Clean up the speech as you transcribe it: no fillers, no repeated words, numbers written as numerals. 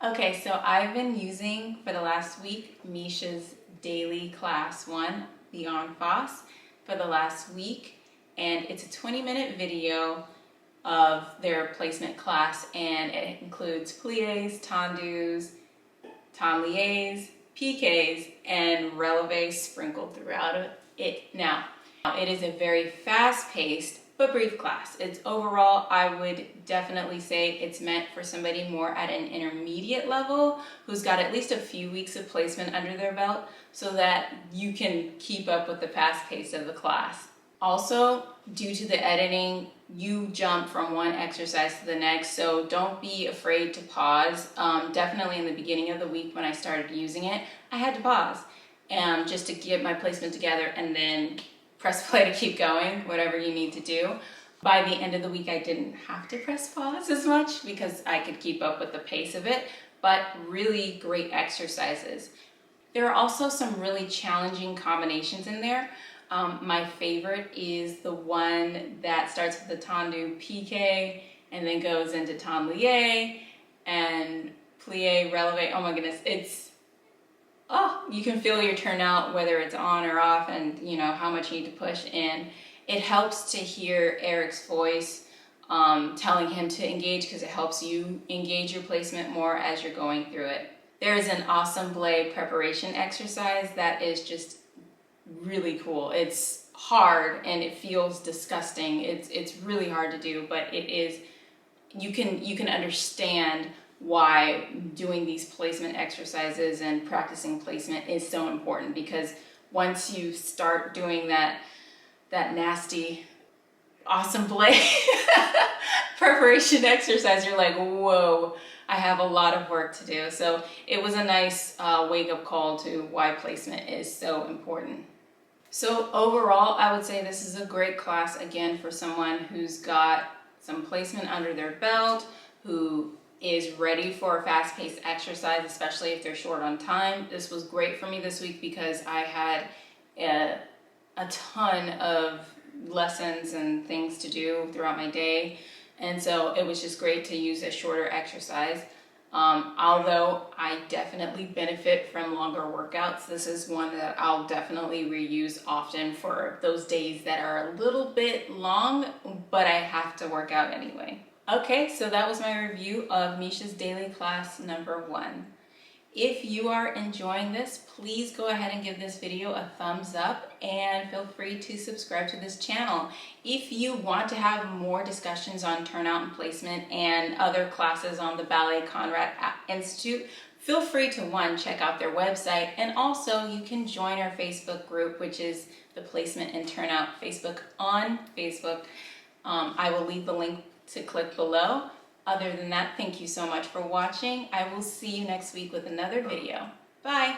Okay, so I've been using for the last week Misha's daily class one, the Enface, for the last week, and it's a 20-minute video of their placement class, and it includes pliés, tendus, tabliés, piqués, and relevés sprinkled throughout it. Now, it is a very fast-paced but brief class. It's overall, I would definitely say it's meant for somebody more at an intermediate level who's got at least a few weeks of placement under their belt so that you can keep up with the fast pace of the class. Also, due to the editing, you jump from one exercise to the next, so don't be afraid to pause. Definitely in the beginning of the week when I started using it, I had to pause just to get my placement together and then press play to keep going, whatever you need to do. By the end of the week, I didn't have to press pause as much because I could keep up with the pace of it, but really great exercises. There are also some really challenging combinations in there. My favorite is the one that starts with the tendu piqué and then goes into tablié and plié, relevé. Oh my goodness, you can feel your turnout, whether it's on or off, and you know how much you need to push in. It helps to hear Eric's voice telling him to engage because it helps you engage your placement more as you're going through it. There is an awesome ballet preparation exercise that is just really cool. It's hard and it feels disgusting. It's really hard to do, but it is. You can understand why doing these placement exercises and practicing placement is so important, because once you start doing that nasty, awesome ballet preparation exercise, you're like, whoa, I have a lot of work to do. So it was a nice wake-up call to why placement is so important. So overall, I would say this is a great class, again, for someone who's got some placement under their belt, who is ready for a fast-paced exercise, especially if they're short on time. This was great for me this week because I had a ton of lessons and things to do throughout my day, and so it was just great to use a shorter exercise. Although I definitely benefit from longer workouts, this is one that I'll definitely reuse often for those days that are a little bit long, but I have to work out anyway. Okay, so that was my review of Misha's daily class number 1. If you are enjoying this, please go ahead and give this video a thumbs up and feel free to subscribe to this channel. If you want to have more discussions on turnout and placement and other classes on the Ballet Conrad Institute, feel free to check out their website, and also you can join our Facebook group, which is the Placement and Turnout Facebook on Facebook. I will leave the link to click below. Other than that, thank you so much for watching. I will see you next week with another video. Bye!